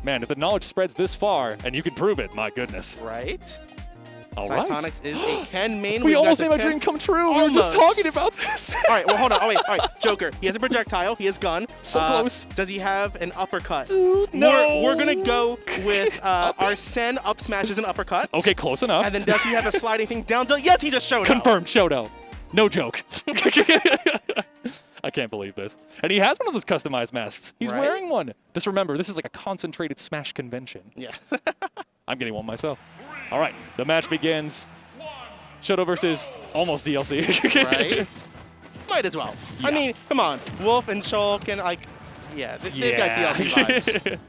Man, if the knowledge spreads this far, and you can prove it, my goodness. Right? All right. Sytonix is a Ken main. We almost made my dream come true. We were just talking about this. All right, well, hold on. Oh, wait. All right, Joker. He has a projectile. He has gun. So close. Does he have an uppercut? No. We're going to go with Arsene up smashes and uppercuts. Okay, close enough. And then does he have a sliding thing down? Yes, he's a Shoto. Confirmed Shoto. No joke. I can't believe this. And he has one of those customized masks. He's wearing one. Just remember, this is like a concentrated Smash convention. Yeah. I'm getting one myself. All right, the match begins. Shoto versus almost DLC. Right? Might as well. Yeah. I mean, come on. Wolf and Shulk and, like, yeah, they've got DLC vibes.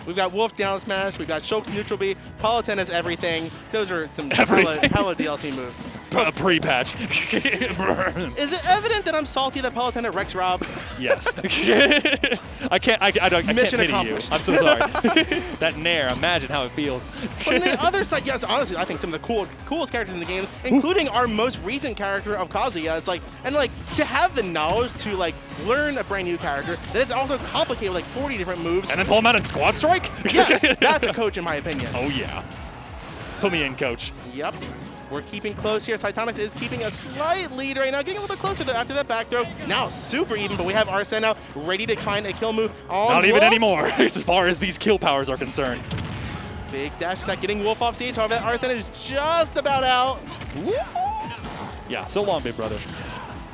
We've got Wolf down smash. We've got Shulk neutral B. Paladin is everything. Those are some hella DLC moves. Pre-patch. Is it evident that I'm salty that Paladin at Rex Rob? Yes. I can't Mission pity accomplished. you. I'm so sorry. That Nair, imagine how it feels. But on the other side, yes, honestly, I think some of the coolest characters in the game, including our most recent character of Kazuya, it's like, and like, to have the knowledge to like learn a brand new character that is also complicated with like 40 different moves. And then pull him out in Squad Strike? Yes, that's a coach in my opinion. Oh yeah. Put me in, coach. Yep. We're keeping close here. Sytonix is keeping a slight lead right now, getting a little bit closer after that back throw. Now super even, but we have Arsene now ready to find a kill move on Not even Wolf. anymore, as far as these kill powers are concerned. Big dash attack getting Wolf off stage. However, Arsene is just about out. Yeah, so long, big brother.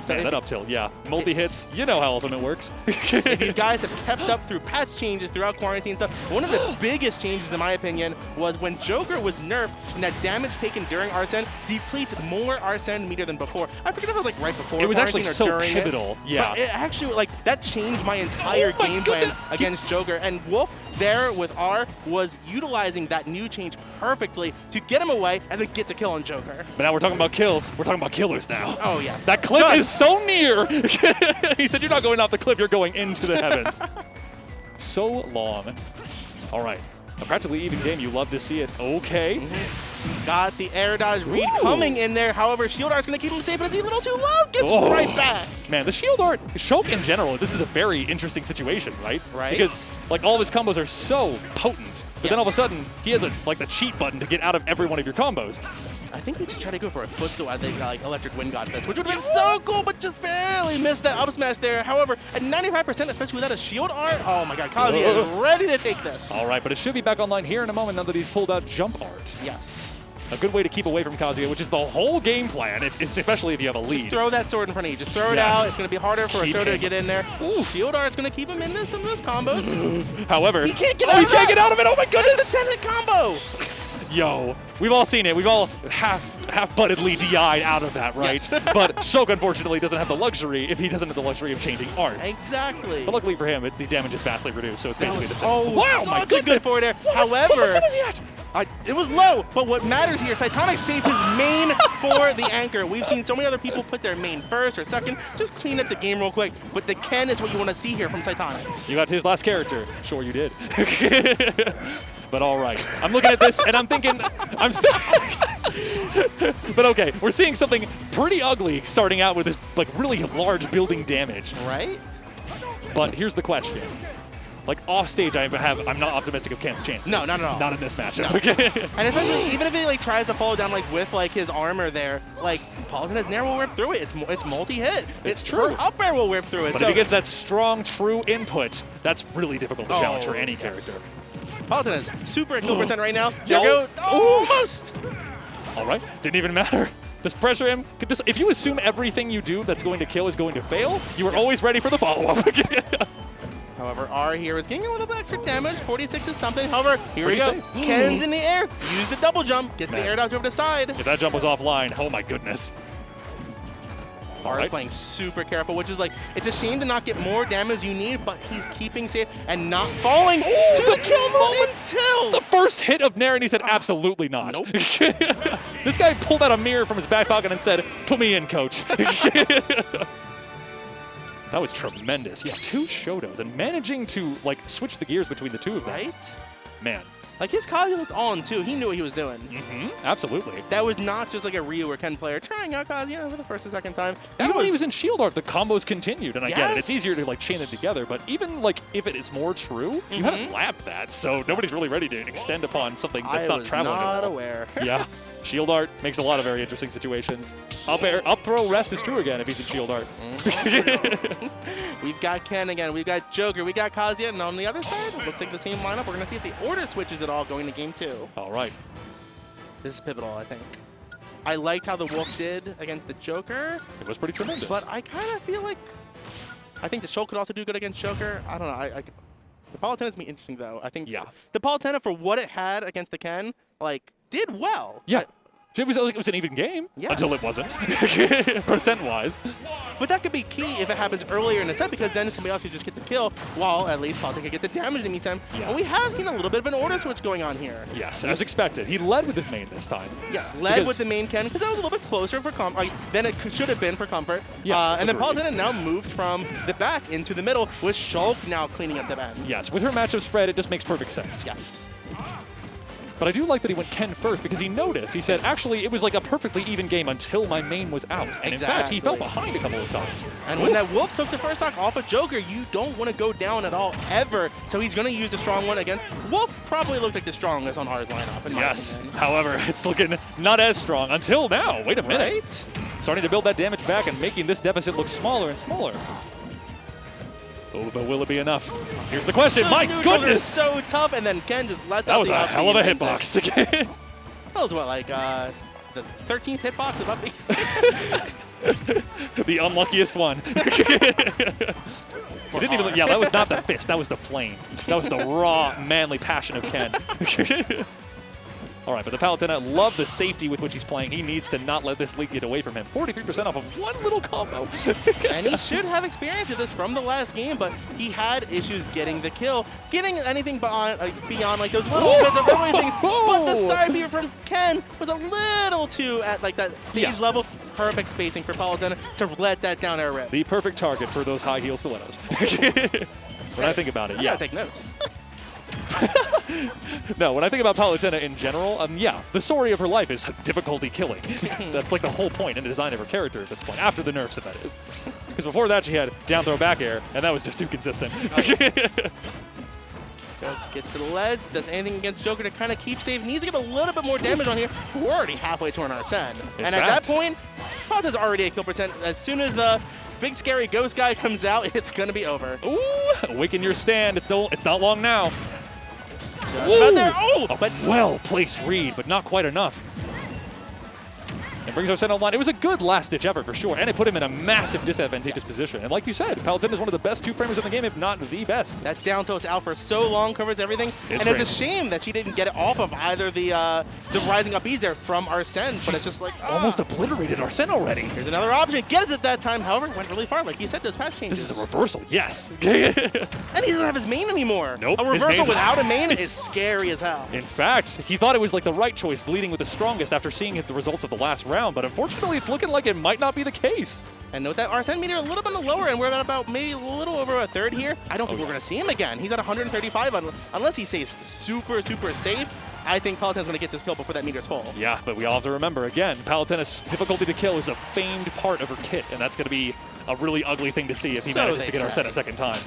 So that up tilt, yeah. Multi-hits, you know how Ultimate works. If you guys have kept up through patch changes throughout quarantine stuff, one of the biggest changes, in my opinion, was when Joker was nerfed and that damage taken during Arsene depletes more Arsene meter than before. I forget if it was like right before It was actually quarantine or so during pivotal, it, yeah. But it actually, like, that changed my entire game plan against Joker. And Wolf there with R was utilizing that new change perfectly to get him away and then get the kill on Joker. But now we're talking about kills. We're talking about killers now. Oh, yes. That cliff is so near. He said, you're not going off the cliff, you're going into the heavens. So long. All right. A practically even game. You love to see it. Okay. Got the air dodge read coming in there. However, shield art's going to keep him safe, but is he a little too low? Gets right back. Man, the shield art, Shulk in general, this is a very interesting situation, right? Right. Because like all of his combos are so potent, but then all of a sudden he has like the cheat button to get out of every one of your combos. I think we just try to go for a footstool at the like Electric Wind God Fist, which would have been so cool, but just barely missed that up smash there. However, at 95%, especially without a shield art, oh my god, Kazuya is ready to take this. All right, but it should be back online here in a moment now that he's pulled out jump art. Yes. A good way to keep away from Kazuya, which is the whole game plan, especially if you have a lead. Just throw that sword in front of you. Just throw it out. It's going to be harder for a Shoto to get in there. Ooh, shield art's going to keep him into some of those combos. However, he can't get out of it. He can't get out of it. Oh my goodness. That's a 10-hit combo. Yo, we've all seen it. We've all half-buttedly DI'd out of that, right? Yes. But Shulk, unfortunately, doesn't have the luxury, if he doesn't have the luxury of changing arts. Exactly. But luckily for him, the damage is vastly reduced, so it's basically the same. Oh, wow, my goodness. Good for there. However, what was he at? It was low, but what matters here, Sytonix saved his main for the anchor. We've seen so many other people put their main first or second. Just clean up the game real quick. But the Ken is what you want to see here from Sytonix. You got to his last character. Sure you did. But all right. I'm looking at this, and I'm thinking, I'm still... But okay, we're seeing something pretty ugly starting out with this like really large building damage. Right? But here's the question. Like off stage, I'm not optimistic of Ken's chances. No, not at all. Not in this matchup. No. And especially even if he like tries to follow down like with like his armor there, like Paladin has Nair will whip through it. It's multi-hit. It's true. Up air will whip through it. But if he gets that strong, true input, that's really difficult to challenge for any character. Paladin is super at kill percent right now. There we go. Almost. All right. Didn't even matter. Just pressure him. If you assume everything you do that's going to kill is going to fail, you are always ready for the follow-up. However, R here is getting a little bit extra damage. 46 is something. However, here we go. Ken's in the air. Use the double jump. Gets the air dodge over the side. If that jump was offline, oh my goodness. R is playing super careful, which is like, it's a shame to not get more damage you need, but he's keeping safe and not falling to the kill move until the first hit of Nair, and he said, absolutely not. Nope. This guy pulled out a mirror from his back pocket and said, put me in, coach. That was tremendous. Yeah, 2 Shotos, and managing to like switch the gears between the two of them. Right? Man, Like, his Kazuya looked on, too. He knew what he was doing. Absolutely. That was not just like a Ryu or Ken player trying out Kazuya for the first or second time. Even when he was in Shield Art, the combos continued, and I get it. It's Yes. easier to like chain it together, but even like if it is more true, you haven't labbed that, so nobody's really ready to extend upon something that's not traveling at not all. aware. Yeah. Shield Art makes a lot of very interesting situations. Up air, up throw, rest is true again if he's in Shield Art. We've got Ken again. We've got Joker. We got Kazuya. And on the other side, looks like the same lineup. We're going to see if the order switches at all going to game 2. All right. This is pivotal, I think. I liked how the Wolf did against the Joker, It was pretty tremendous. but I kind of feel like I think the Shulk could also do good against Joker. I don't know. The Palutena's be interesting, though. I think the Palutena, for what it had against the Ken, like, did well. yeah. It was an even game until it wasn't, percent-wise. But that could be key if it happens earlier in the set, because then somebody else could just get the kill, while at least Palutena could get the damage in the meantime. Yeah. And we have seen a little bit of an order switch going on here. Yes, as expected. He led with his main this time. Yes, led with the main Ken, because that was a little bit closer for comfort than it should have been for comfort. Yeah, and then agreed. Palutena now moved from the back into the middle, with Shulk now cleaning up the end. Yes, with her matchup spread, it just makes perfect sense. Yes. But I do like that he went Ken first because he noticed. He said, actually, it was like a perfectly even game until my main was out. And in fact, he fell behind a couple of times. And when that Wolf took the first stock off of Joker, you don't want to go down at all, ever. So he's going to use the strong one against Wolf. Probably looked like the strongest on Hara's lineup, in my opinion. However, it's looking not as strong until now. Wait a minute. Right? Starting to build that damage back and making this deficit look smaller and smaller. Oh, but will it be enough? Here's the question. My goodness! So tough, and then Ken just lets that out was the a up hell of a B and hitbox again. That was what, like the 13th hitbox of up B? The unluckiest one. It didn't even. Yeah, that was not the fist. That was the flame. That was the raw, manly passion of Ken. All right, but the Palutena loved the safety with which he's playing. He needs to not let this lead get away from him. 43% off of one little combo. And he should have experience with this from the last game, but he had issues getting the kill, getting anything beyond like those little bits of early things. But the side beat from Ken was a little too at like that stage level. Perfect spacing for Palutena to let that down air rip. The perfect target for those high heel stilettos. When I think about it, I gotta take notes. No, when I think about Palutena in general, the story of her life is difficulty killing. That's like the whole point and design of her character at this point, after the nerfs, that is. Because before that, she had down throw back air, and that was just too consistent. Gets to the ledge, does anything against Joker to kind of keep safe. Needs to get a little bit more damage on here. We're already halfway to an Arsene. And at that point, Palutena's already at kill percent. As soon as the big scary ghost guy comes out, it's going to be over. Ooh, awaken your stand. It's not long now. But Well-placed read, but not quite enough. And brings Arsene online. It was a good last-ditch effort for sure, and it put him in a massive disadvantageous position. And like you said, Palutena is one of the best two-framers in the game, if not the best. That down tilt's out for so long, covers everything. It's a shame that she didn't get it off of either the rising up B's there from Arsene, but it's just like almost obliterated Arsene already. Here's another option. Gets it that time, however, went really far. Like you said, those patch changes. This is a reversal, yes. And he doesn't have his main anymore. Nope. A reversal without a main is scary as hell. In fact, he thought it was like the right choice, bleeding with the strongest after seeing the results of the last round, but unfortunately it's looking like it might not be the case. And note that Arsene meter a little bit on the lower end. We're at about maybe a little over a third here. I don't think we're going to see him again. He's at 135 unless he stays super, super safe. I think Palutena's going to get this kill before that meter's full. Yeah, but we all have to remember, again, Palutena's difficulty to kill is a famed part of her kit, and that's going to be a really ugly thing to see if he manages to get Arsene a second time.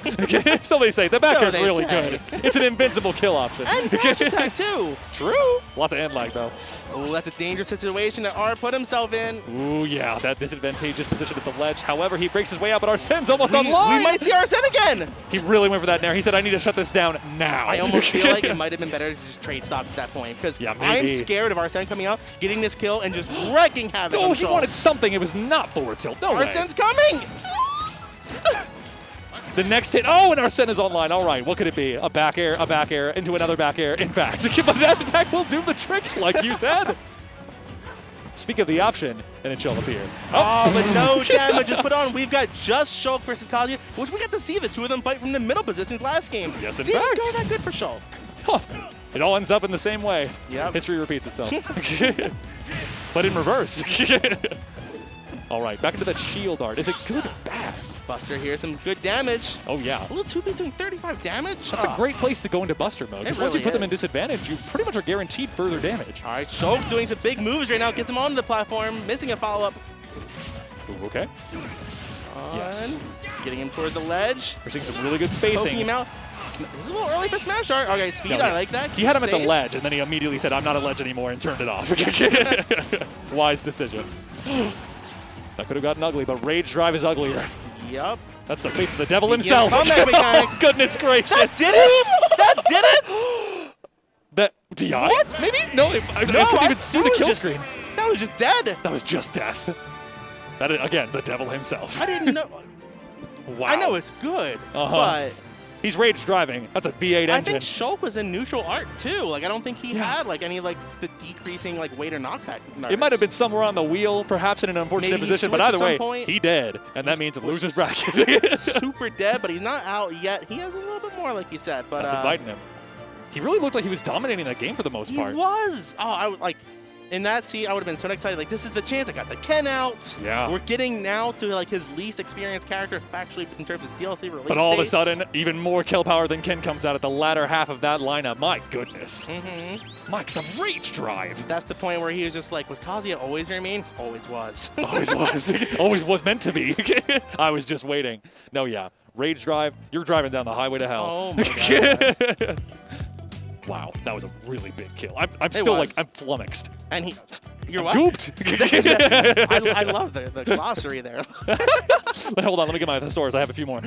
So they say. The back air is really good. It's an invincible kill option. And dash attack, too. True. Lots of end lag, though. Oh, that's a dangerous situation that R put himself in. Ooh, yeah, that disadvantageous position at the ledge. However, he breaks his way out, but Arsene's almost online. We might see Arsene again. He really went for that nair. He said, I need to shut this down now. I almost feel like it might have been better to just trade stocks at that point, because I'm scared of Arsene coming out, getting this kill, and just wrecking havoc. Oh, he wanted something. It was not forward tilt. No way. Arsene's coming. The next hit. Oh, and Arsene is online. All right, what could it be? A back air, into another back air. In fact, but that attack will do the trick, like you said. Speak of the option, and it shall appear. Oh, but no damage is put on. We've got just Shulk versus Kazuya, which we got to see the two of them fight from the middle positions last game. Yes, in Didn't fact. go that good for Shulk. Huh. It all ends up in the same way. Yep. History repeats itself. But in reverse. All right, back into that shield art. Is it good or bad? Buster here, some good damage. Oh, yeah. A little 2-piece doing 35 damage. That's a great place to go into Buster mode. Because once you really put them in is. disadvantage, you pretty much are guaranteed further damage. All right, Shulk doing some big moves right now. Gets him onto the platform, missing a follow-up. Ooh, okay. Yes. Getting him towards the ledge. We're seeing some really good spacing. Poking him out. This is a little early for Smash Art. Okay, speed, Yeah, I like that. He had him at the Save. ledge, and then he immediately said, I'm not a ledge anymore, and turned it off. Wise decision. That could have gotten ugly, but Rage Drive is uglier. Yup. That's the face of the devil himself. Comeback mechanics. Oh, goodness gracious. That did it? That did it? That DI? What? Maybe? No, I couldn't even see the that was kill just- screen. That was just dead. That was just death. That is, again, the devil himself. I didn't know. Wow. I know it's good, Uh-huh. but He's Rage Driving. That's a V8 I engine. think Shulk was in neutral art too. Like I don't think he had like any like the decreasing like weight or knockback. It might have been somewhere on the wheel, perhaps in an unfortunate Maybe he position, but switched either at some way, point. he dead, and that means it loses bracket. super dead, but he's not out yet. He has a little bit more, like you said. But That's inviting him. He really looked like he was dominating that game for the most he part. was. Oh, I would like. In that seat, I would have been so excited. Like, this is the chance. I got the Ken out. Yeah. We're getting now to like his least experienced character, actually, in terms of DLC release. But all of a dates. sudden, even more kill power than Ken comes out at the latter half of that lineup. My goodness. Mike, the Rage Drive. That's the point where he was just like, was Kazuya always your main? Always was. Always was. Always was meant to be. I was just waiting. No, yeah. Rage Drive, you're driving down the highway to hell. Oh my god. Wow, that was a really big kill. I'm still was. like, I'm flummoxed. And he, you're what? Gooped. I love the glossary there. Hold on, let me get my thesaurus. I have a few more.